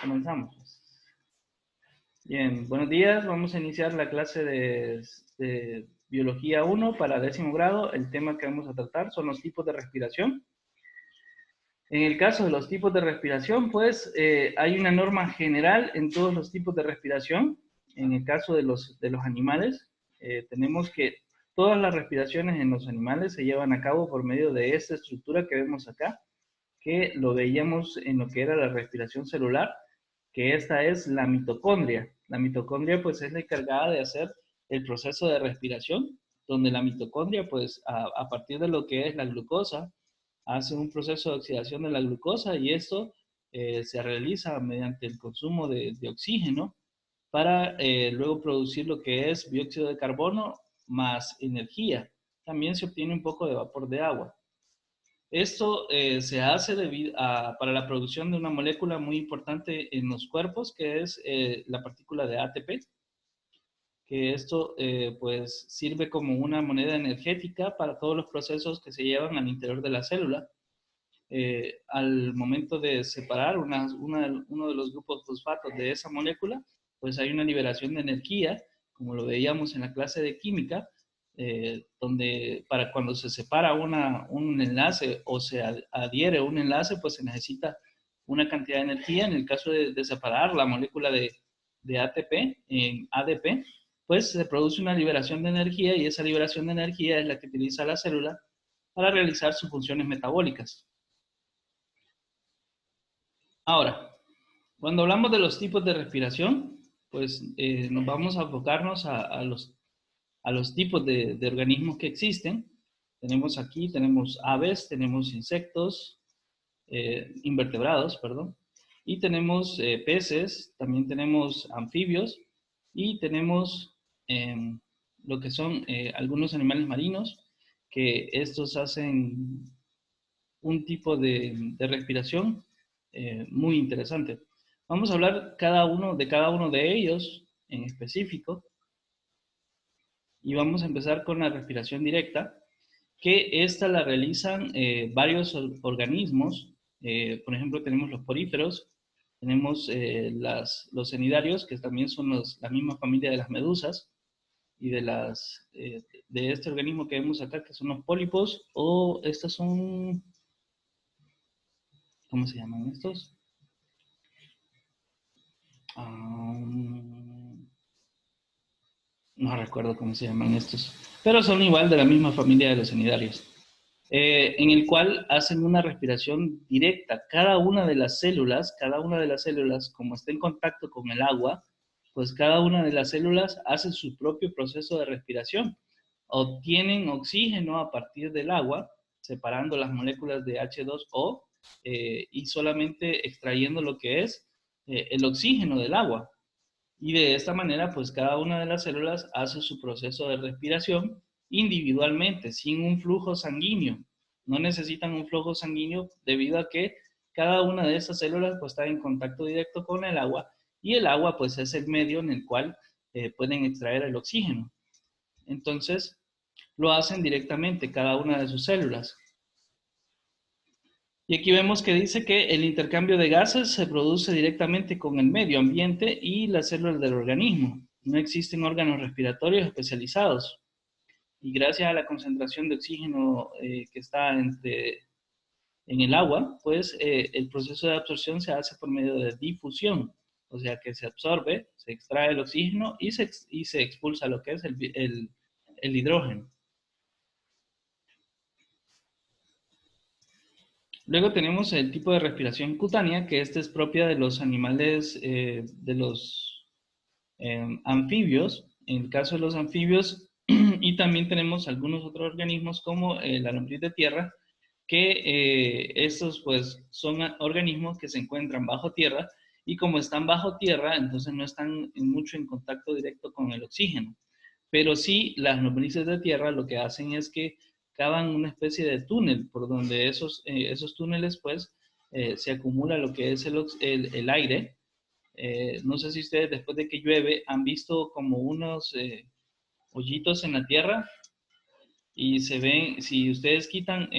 Comenzamos. Bien, buenos días. Vamos a iniciar la clase de Biología 1 para 10º grado. El tema que vamos a tratar son los tipos de respiración. En el caso de los tipos de respiración, pues hay una norma general en todos los tipos de respiración. En el caso de los animales, tenemos que todas las respiraciones en los animales se llevan a cabo por medio de esta estructura que vemos acá, que lo veíamos en lo que era la respiración celular, que esta es la mitocondria. La mitocondria pues es la encargada de hacer el proceso de respiración, donde la mitocondria pues a partir de lo que es la glucosa, hace un proceso de oxidación de la glucosa y esto se realiza mediante el consumo de oxígeno para luego producir lo que es dióxido de carbono más energía. También se obtiene un poco de vapor de agua. Esto se hace para la producción de una molécula muy importante en los cuerpos, que es la partícula de ATP, que esto pues sirve como una moneda energética para todos los procesos que se llevan al interior de la célula. Al momento de separar uno de los grupos fosfatos de esa molécula, pues hay una liberación de energía, como lo veíamos en la clase de química, donde para cuando se separa un enlace o se adhiere un enlace, pues se necesita una cantidad de energía. En el caso de separar la molécula de ATP en ADP, pues se produce una liberación de energía y esa liberación de energía es la que utiliza la célula para realizar sus funciones metabólicas. Ahora, cuando hablamos de los tipos de respiración, pues nos vamos a enfocarnos a los tipos de organismos que existen. Tenemos aves, tenemos insectos, invertebrados, perdón, y tenemos peces, también tenemos anfibios y tenemos lo que son algunos animales marinos, que estos hacen un tipo de respiración muy interesante. Vamos a hablar de cada uno de ellos en específico y vamos a empezar con la respiración directa, que esta la realizan varios organismos. Por ejemplo, tenemos los poríferos, tenemos los cnidarios, que también son la misma familia de las medusas, y de este organismo que vemos acá, que son los pólipos, o estos son, ¿cómo se llaman estos? No recuerdo cómo se llaman estos, pero son igual de la misma familia de los cnidarios, en el cual hacen una respiración directa. Cada una de las células, como está en contacto con el agua, pues cada una de las células hace su propio proceso de respiración. Obtienen oxígeno a partir del agua, separando las moléculas de H2O y solamente extrayendo lo que es el oxígeno del agua. Y de esta manera, pues cada una de las células hace su proceso de respiración individualmente, sin un flujo sanguíneo. No necesitan un flujo sanguíneo debido a que cada una de esas células pues está en contacto directo con el agua y el agua pues es el medio en el cual pueden extraer el oxígeno. Entonces, lo hacen directamente cada una de sus células. Y aquí vemos que dice que el intercambio de gases se produce directamente con el medio ambiente y las células del organismo. No existen órganos respiratorios especializados. Y gracias a la concentración de oxígeno que está en el agua, pues el proceso de absorción se hace por medio de difusión. O sea que se absorbe, se extrae el oxígeno y se expulsa lo que es el hidrógeno. Luego tenemos el tipo de respiración cutánea, que esta es propia de los animales, de los anfibios, en el caso de los anfibios, y también tenemos algunos otros organismos como la lombriz de tierra, que estos pues son organismos que se encuentran bajo tierra y como están bajo tierra, entonces no están mucho en contacto directo con el oxígeno. Pero sí, las lombrices de tierra lo que hacen es que cavan una especie de túnel por donde esos túneles pues se acumula lo que es el aire. No sé si ustedes después de que llueve han visto como unos hoyitos en la tierra y se ven, si ustedes quitan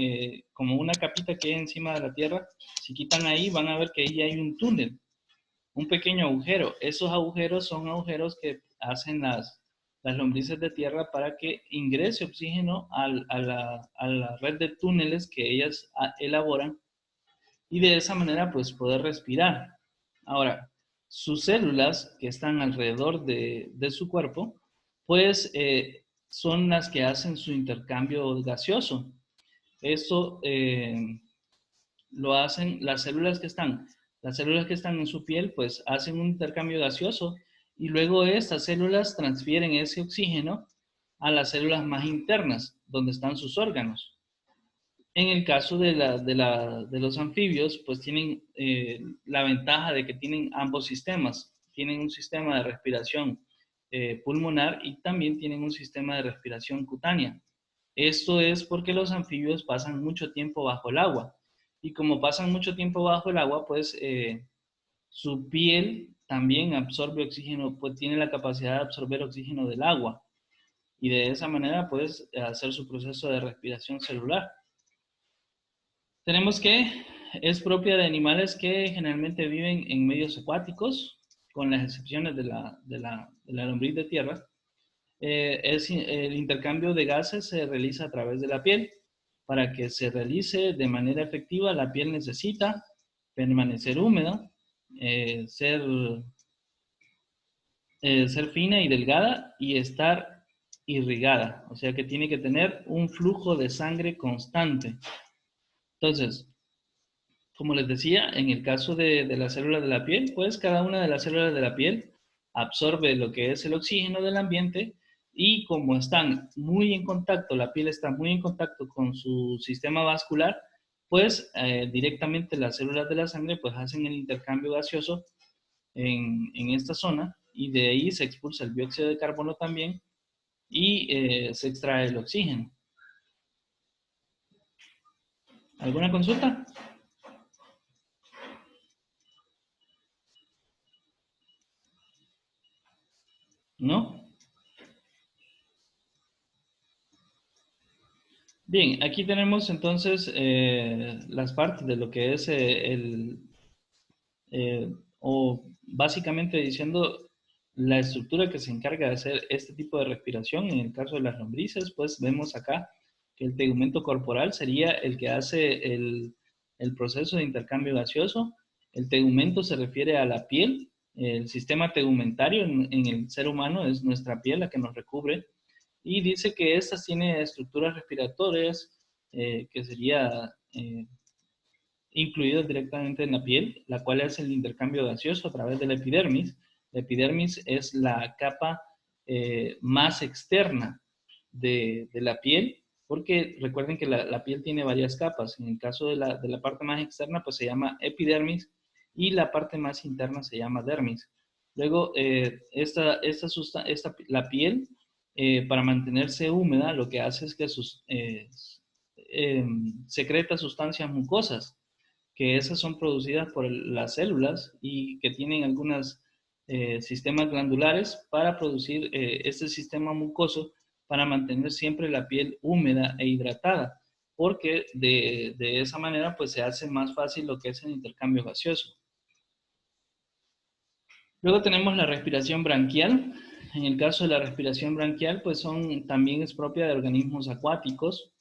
como una capita que hay encima de la tierra, si quitan ahí van a ver que ahí hay un túnel. un pequeño agujero. Esos agujeros son agujeros que hacen las lombrices de tierra para que ingrese oxígeno a la red de túneles que ellas elaboran y de esa manera pues poder respirar. Ahora, sus células que están alrededor de su cuerpo pues son las que hacen su intercambio gaseoso. Esto lo hacen las células que están en su piel, pues hacen un intercambio gaseoso y luego estas células transfieren ese oxígeno a las células más internas, donde están sus órganos. En el caso de los anfibios, pues tienen la ventaja de que tienen ambos sistemas. Tienen un sistema de respiración pulmonar y también tienen un sistema de respiración cutánea. Esto es porque los anfibios pasan mucho tiempo bajo el agua. Y como pasan mucho tiempo bajo el agua, pues su piel también absorbe oxígeno, pues tiene la capacidad de absorber oxígeno del agua. Y de esa manera, pues, hacer su proceso de respiración celular. Tenemos que es propia de animales que generalmente viven en medios acuáticos, con las excepciones de la lombriz de tierra. El intercambio de gases se realiza a través de la piel. Para que se realice de manera efectiva, la piel necesita permanecer húmeda, ser fina y delgada y estar irrigada. O sea que tiene que tener un flujo de sangre constante. Entonces, como les decía, en el caso de las células de la piel, pues cada una de las células de la piel absorbe lo que es el oxígeno del ambiente y como están muy en contacto, la piel está muy en contacto con su sistema vascular, pues directamente las células de la sangre pues hacen el intercambio gaseoso en esta zona y de ahí se expulsa el dióxido de carbono también y se extrae el oxígeno. ¿Alguna consulta? ¿No? Bien, aquí tenemos entonces las partes de lo que es o básicamente diciendo la estructura que se encarga de hacer este tipo de respiración. En el caso de las lombrices, pues vemos acá que el tegumento corporal sería el que hace el proceso de intercambio gaseoso. El tegumento se refiere a la piel. El sistema tegumentario en el ser humano es nuestra piel la que nos recubre y dice que estas tienen estructuras respiratorias que sería incluidas directamente en la piel, la cual hace el intercambio gaseoso a través de la epidermis. La epidermis es la capa más externa de la piel, porque recuerden que la piel tiene varias capas. En el caso de la parte más externa, pues se llama epidermis y la parte más interna se llama dermis. Luego, la piel, para mantenerse húmeda, lo que hace es que secreta sustancias mucosas, que esas son producidas por las células y que tienen algunos sistemas glandulares para producir este sistema mucoso para mantener siempre la piel húmeda e hidratada, porque de esa manera pues se hace más fácil lo que es el intercambio gaseoso. Luego tenemos la respiración branquial. En el caso de la respiración branquial, pues también es propia de organismos acuáticos.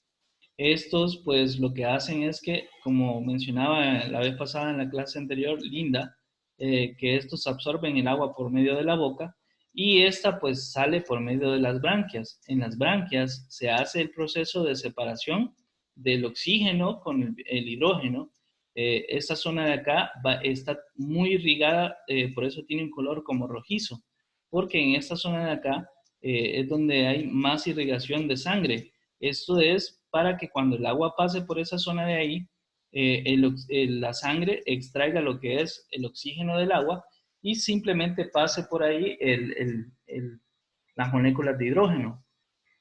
Estos, pues, lo que hacen es que, como mencionaba la vez pasada en la clase anterior, Linda, que estos absorben el agua por medio de la boca y esta, pues, sale por medio de las branquias. En las branquias se hace el proceso de separación del oxígeno con el hidrógeno. Esta zona de acá está muy irrigada, por eso tiene un color como rojizo, porque en esta zona de acá es donde hay más irrigación de sangre. Esto es para que cuando el agua pase por esa zona de ahí, la sangre extraiga lo que es el oxígeno del agua y simplemente pase por ahí las moléculas de hidrógeno.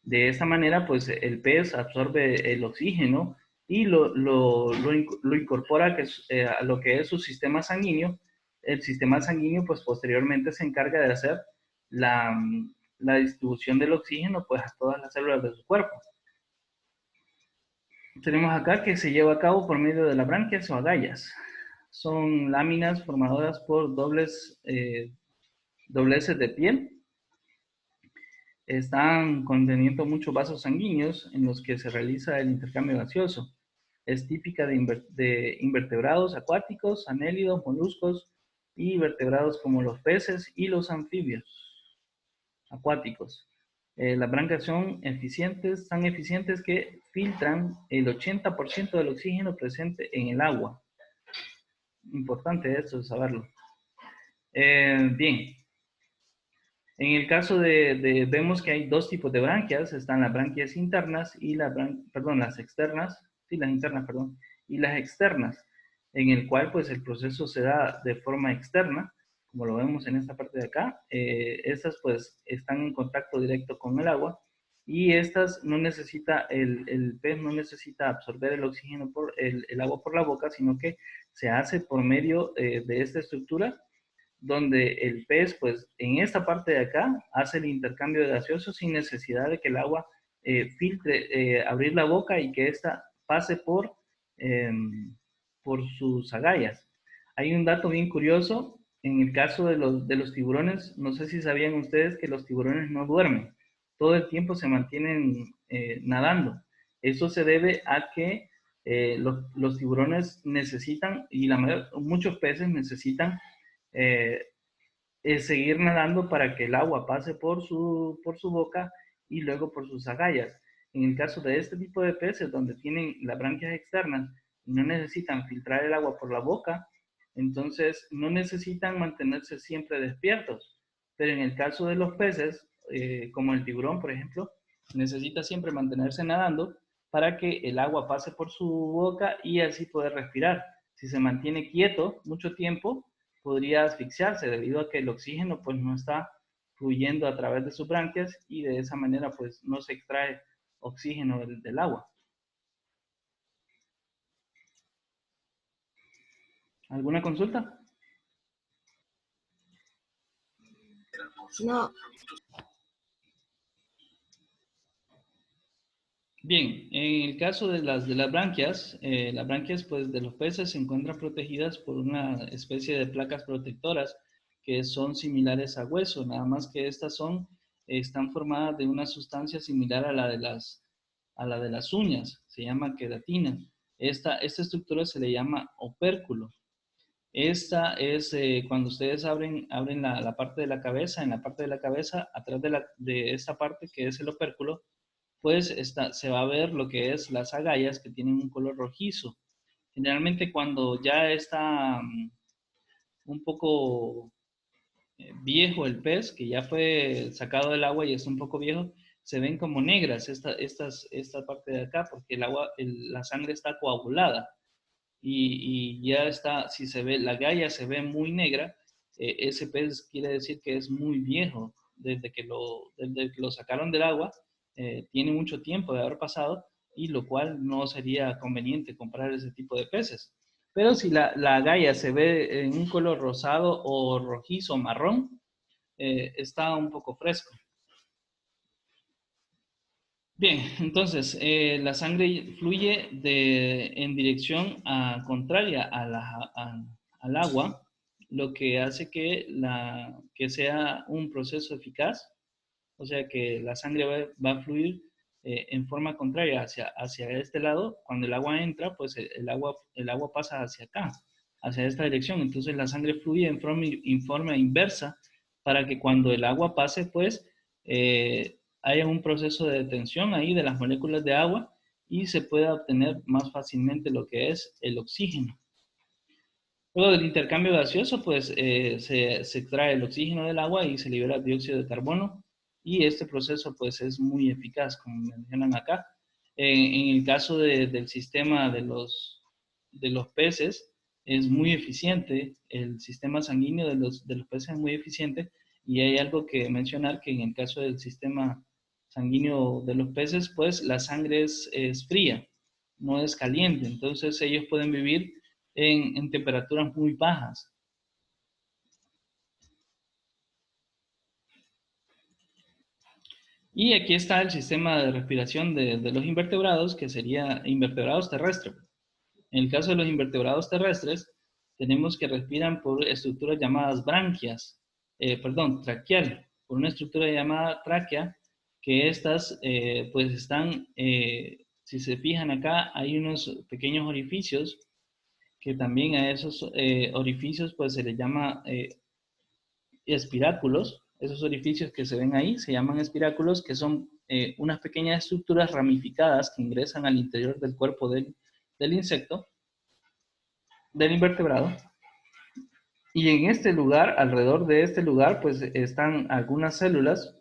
De esta manera, pues el pez absorbe el oxígeno y lo incorpora a lo que es su sistema sanguíneo. El sistema sanguíneo, pues posteriormente se encarga de hacer la, la distribución del oxígeno pues a todas las células de su cuerpo. Tenemos acá que se lleva a cabo por medio de las branquias o agallas. son láminas formadoras por dobleces de piel. Están conteniendo muchos vasos sanguíneos en los que se realiza el intercambio gaseoso. Es típica de invertebrados acuáticos, anélidos, moluscos y vertebrados como los peces y los anfibios acuáticos. Las branquias son eficientes, tan eficientes que filtran el 80% del oxígeno presente en el agua. Importante esto, saberlo. Bien. En el caso vemos que hay dos tipos de branquias, están las branquias internas y las externas, sí, las internas, perdón, y las externas, en el cual pues el proceso se da de forma externa, como lo vemos en esta parte de acá. Estas pues están en contacto directo con el agua y estas no necesita, el pez no necesita absorber el oxígeno por el agua por la boca, sino que se hace por medio de esta estructura donde el pez, pues en esta parte de acá, hace el intercambio de gaseosos sin necesidad de que el agua filtre, abrir la boca y que ésta pase por sus agallas. Hay un dato bien curioso, en el caso de los tiburones, no sé si sabían ustedes que los tiburones no duermen, todo el tiempo se mantienen nadando. Eso se debe a que los tiburones necesitan, y muchos peces necesitan eh, seguir nadando para que el agua pase por su boca y luego por sus agallas. En el caso de este tipo de peces, donde tienen las branquias externas y no necesitan filtrar el agua por la boca, entonces no necesitan mantenerse siempre despiertos. Pero en el caso de los peces, como el tiburón, por ejemplo, necesita siempre mantenerse nadando para que el agua pase por su boca y así poder respirar. Si se mantiene quieto mucho tiempo, podría asfixiarse debido a que el oxígeno pues no está fluyendo a través de sus branquias y de esa manera pues no se extrae oxígeno del agua. ¿Alguna consulta? No. Bien, en el caso de las branquias pues de los peces se encuentran protegidas por una especie de placas protectoras que son similares a hueso, nada más que están formadas de una sustancia similar a la de las uñas, se llama queratina. Esta estructura se le llama opérculo. Esta es cuando ustedes abren la parte de la cabeza, en la parte de la cabeza, atrás de esta parte que es el opérculo, pues se va a ver lo que es las agallas que tienen un color rojizo. Generalmente cuando ya está un poco viejo el pez, que ya fue sacado del agua y está un poco viejo, se ven como negras esta parte de acá, porque la sangre está coagulada y ya está, si se ve, la galla se ve muy negra, ese pez quiere decir que es muy viejo, desde que lo sacaron del agua, tiene mucho tiempo de haber pasado y lo cual no sería conveniente comprar ese tipo de peces. Pero si la galla se ve en un color rosado o rojizo, marrón, está un poco fresco. Bien, entonces la sangre fluye en dirección contraria al agua, lo que hace que sea un proceso eficaz, o sea que la sangre va a fluir en forma contraria hacia este lado. Cuando el agua entra, pues el agua pasa hacia acá, hacia esta dirección. Entonces la sangre fluye en forma inversa para que cuando el agua pase, pues haya un proceso de detención ahí de las moléculas de agua y se pueda obtener más fácilmente lo que es el oxígeno. Luego del intercambio gaseoso, pues se extrae el oxígeno del agua y se libera dióxido de carbono y este proceso pues es muy eficaz, como mencionan acá. En el caso del sistema de los peces, es muy eficiente, el sistema sanguíneo de los peces es muy eficiente y hay algo que mencionar que en el caso del sistema sanguíneo de los peces, pues la sangre es fría, no es caliente, entonces ellos pueden vivir en temperaturas muy bajas. Y aquí está el sistema de respiración de los invertebrados, que sería invertebrados terrestres. En el caso de los invertebrados terrestres, tenemos que respiran por estructuras llamadas branquias, traqueal, por una estructura llamada tráquea, que estas pues están, si se fijan acá, hay unos pequeños orificios, que también a esos orificios pues se les llama espiráculos. Esos orificios que se ven ahí se llaman espiráculos, que son unas pequeñas estructuras ramificadas que ingresan al interior del cuerpo del insecto, del invertebrado. Y en este lugar, alrededor de este lugar, pues están algunas células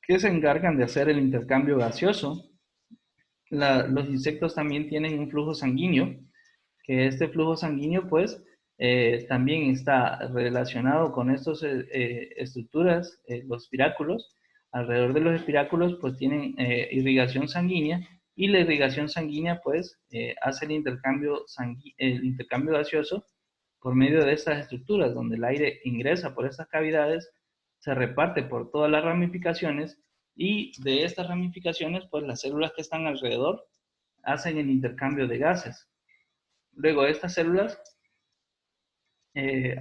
que se encargan de hacer el intercambio gaseoso. Los insectos también tienen un flujo sanguíneo, que este flujo sanguíneo, pues, también está relacionado con estas estructuras, los espiráculos. Alrededor de los espiráculos, pues, tienen irrigación sanguínea, y la irrigación sanguínea, pues, hace el intercambio gaseoso por medio de estas estructuras, donde el aire ingresa por estas cavidades, se reparte por todas las ramificaciones, y de estas ramificaciones, pues las células que están alrededor hacen el intercambio de gases. Luego estas células, el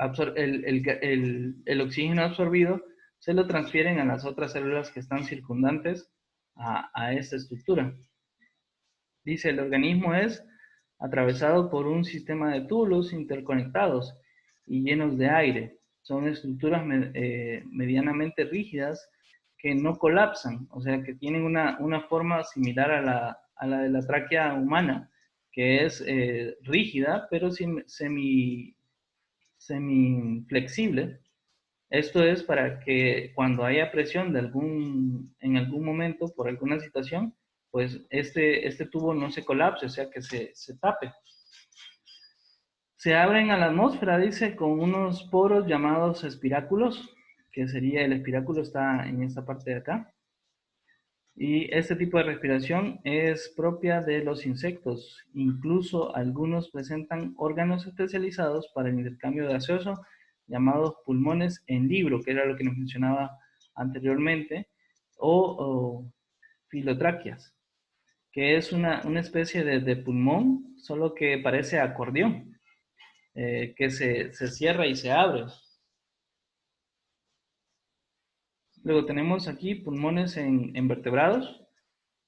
oxígeno absorbido se lo transfieren a las otras células que están circundantes a esta estructura. Dice, el organismo es atravesado por un sistema de túbulos interconectados y llenos de aire. Son estructuras medianamente rígidas que no colapsan, o sea, que tienen una forma similar a la de la tráquea humana, que es rígida, pero semi flexible. Esto es para que cuando haya presión en algún momento por alguna situación, pues este tubo no se colapse, o sea, que se tape. Se abren a la atmósfera, dice, con unos poros llamados espiráculos, que sería el espiráculo está en esta parte de acá. Y este tipo de respiración es propia de los insectos. Incluso algunos presentan órganos especializados para el intercambio gaseoso, llamados pulmones en libro, que era lo que nos mencionaba anteriormente, o filotráqueas, que es una especie de pulmón, solo que parece acordeón, que se cierra y se abre. Luego tenemos aquí pulmones en vertebrados.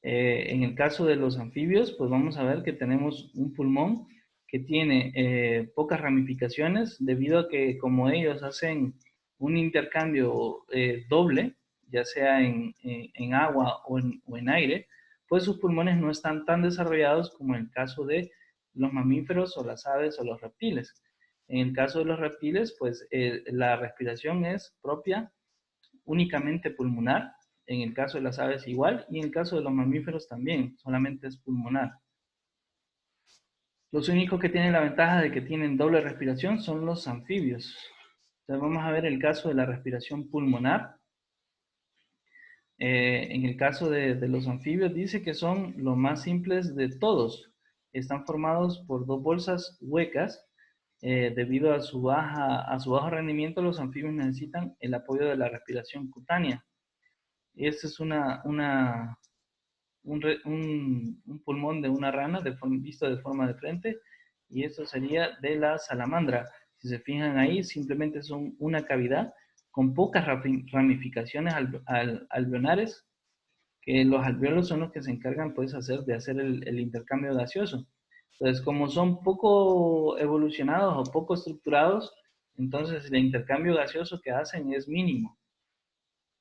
En el caso de los anfibios, pues vamos a ver que tenemos un pulmón que tiene pocas ramificaciones, debido a que como ellos hacen un intercambio doble, ya sea en agua o en aire, pues sus pulmones no están tan desarrollados como en el caso de los mamíferos o las aves o los reptiles. En el caso de los reptiles, pues la respiración es propia únicamente pulmonar. En el caso de las aves igual, y en el caso de los mamíferos también, solamente es pulmonar. Los únicos que tienen la ventaja de que tienen doble respiración son los anfibios. Entonces vamos a ver el caso de la respiración pulmonar. En el caso de los anfibios dice que son los más simples de todos. Están formados por dos bolsas huecas. Debido a su bajo rendimiento, los anfibios necesitan el apoyo de la respiración cutánea. Este es un pulmón de una rana visto de forma de frente, y esto sería de la salamandra. Si se fijan ahí, simplemente son una cavidad con pocas ramificaciones alveolares, que los alveolos son los que se encargan pues de hacer el intercambio gaseoso. Entonces, como son poco evolucionados o poco estructurados, entonces el intercambio gaseoso que hacen es mínimo,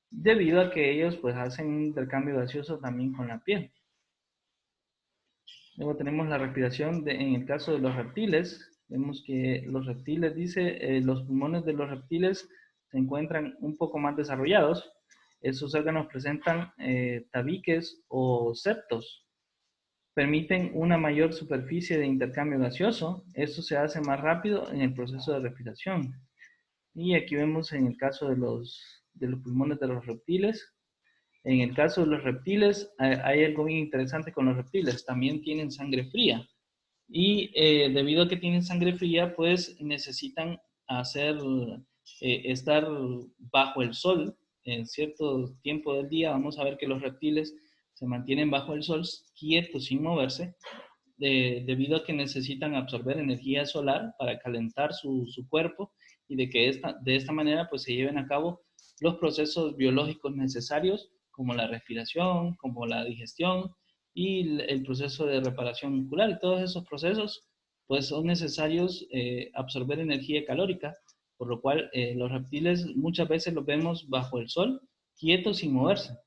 debido a que ellos pues hacen un intercambio gaseoso también con la piel. Luego tenemos la respiración en el caso de los reptiles. Vemos que los reptiles, dice, los pulmones de los reptiles se encuentran un poco más desarrollados. Esos órganos presentan tabiques o septos. Permiten una mayor superficie de intercambio gaseoso. Esto se hace más rápido en el proceso de respiración. Y aquí vemos en el caso de los pulmones de los reptiles. En el caso de los reptiles, hay algo bien interesante con los reptiles. También tienen sangre fría. Y debido a que tienen sangre fría, pues necesitan estar bajo el sol en cierto tiempo del día. Vamos a ver que los reptiles se mantienen bajo el sol, quietos, sin moverse, debido a que necesitan absorber energía solar para calentar su cuerpo y de que de esta manera pues se lleven a cabo los procesos biológicos necesarios como la respiración, como la digestión y el proceso de reparación muscular. Y todos esos procesos pues son necesarios absorber energía calórica, por lo cual los reptiles muchas veces los vemos bajo el sol, quietos sin moverse.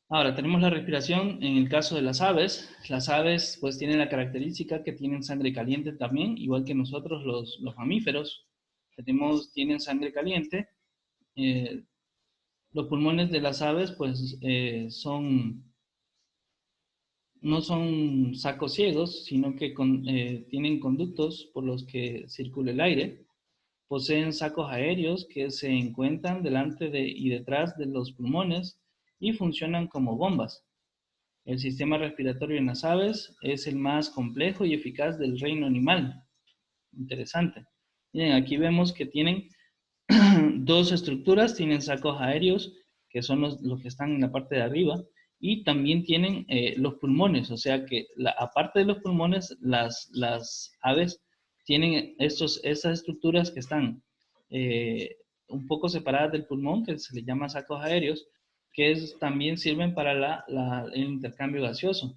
Ahora, tenemos la respiración en el caso de las aves. Las aves pues tienen la característica que tienen sangre caliente también, igual que nosotros los mamíferos. Tienen sangre caliente. Los pulmones de las aves pues no son sacos ciegos, sino que tienen conductos por los que circula el aire. Poseen sacos aéreos que se encuentran delante y detrás de los pulmones y funcionan como bombas. El sistema respiratorio en las aves es el más complejo y eficaz del reino animal. Interesante. Miren, aquí vemos que tienen dos estructuras, tienen sacos aéreos, que son los que están en la parte de arriba, y también tienen los pulmones, o sea que aparte de los pulmones, las aves tienen esas estructuras que están un poco separadas del pulmón, que se les llama sacos aéreos, que también sirven para el intercambio gaseoso.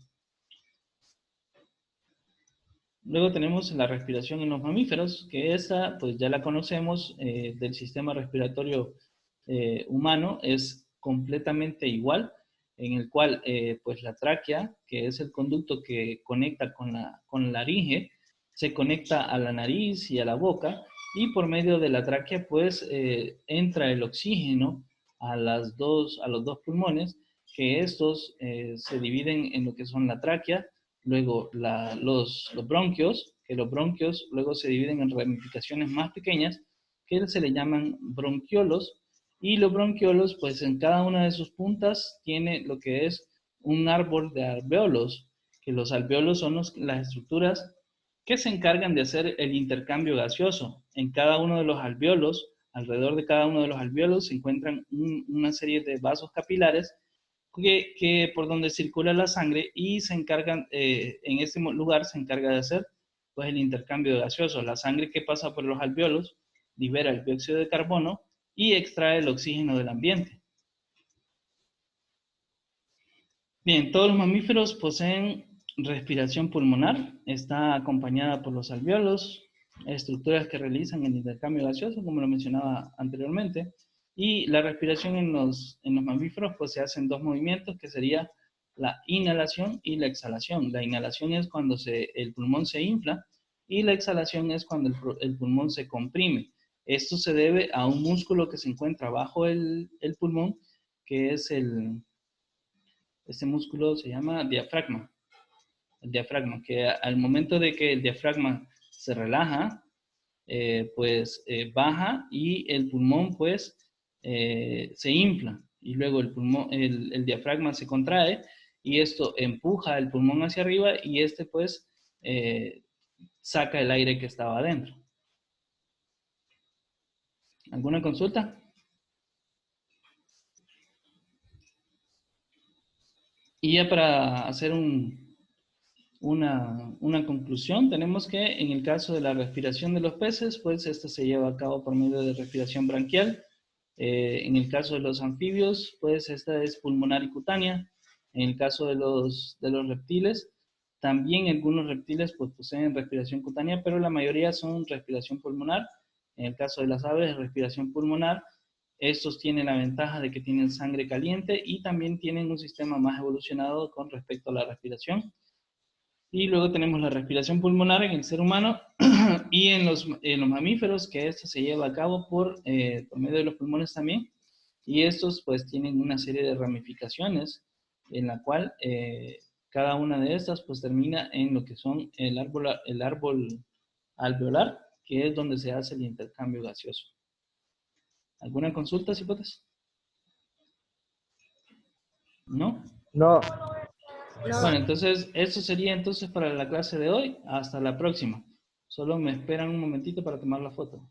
Luego tenemos la respiración en los mamíferos, que esa pues ya la conocemos del sistema respiratorio humano, es completamente igual, en el cual pues la tráquea, que es el conducto que conecta con la laringe, se conecta a la nariz y a la boca, y por medio de la tráquea pues entra el oxígeno a los dos pulmones, que estos se dividen en lo que son la tráquea, luego los bronquios, que los bronquios luego se dividen en ramificaciones más pequeñas, que se le llaman bronquiolos, y los bronquiolos, pues en cada una de sus puntas tiene lo que es un árbol de alvéolos, que los alvéolos son las estructuras que se encargan de hacer el intercambio gaseoso. En cada uno de los alvéolos, alrededor de cada uno de los alvéolos, se encuentran una serie de vasos capilares que por donde circula la sangre y se encargan, en este lugar se encarga de hacer pues el intercambio gaseoso. La sangre que pasa por los alvéolos libera el dióxido de carbono y extrae el oxígeno del ambiente. Bien, todos los mamíferos poseen respiración pulmonar, está acompañada por los alvéolos, estructuras que realizan el intercambio gaseoso, como lo mencionaba anteriormente, y la respiración en los mamíferos pues se hacen dos movimientos, que sería la inhalación y la exhalación. La inhalación es cuando el pulmón se infla y la exhalación es cuando el pulmón se comprime. Esto se debe a un músculo que se encuentra bajo el pulmón, que es este músculo se llama diafragma. El diafragma, que al momento de que el diafragma se relaja, baja y el pulmón pues se infla y luego el diafragma se contrae y esto empuja el pulmón hacia arriba y este pues saca el aire que estaba adentro. ¿Alguna consulta? Y ya para hacer una conclusión, tenemos que en el caso de la respiración de los peces, pues esta se lleva a cabo por medio de respiración branquial. En el caso de los anfibios, pues esta es pulmonar y cutánea. En el caso de los reptiles, también algunos reptiles pues poseen respiración cutánea, pero la mayoría son respiración pulmonar. En el caso de las aves, respiración pulmonar. Estos tienen la ventaja de que tienen sangre caliente y también tienen un sistema más evolucionado con respecto a la respiración. Y luego tenemos la respiración pulmonar en el ser humano y en los mamíferos, que esto se lleva a cabo por medio de los pulmones también. Y estos pues tienen una serie de ramificaciones en la cual cada una de estas pues termina en lo que son el árbol alveolar, que es donde se hace el intercambio gaseoso. ¿Alguna consulta, cipotes? ¿No? No. Bueno, entonces, eso sería entonces para la clase de hoy. Hasta la próxima. Solo me esperan un momentito para tomar la foto.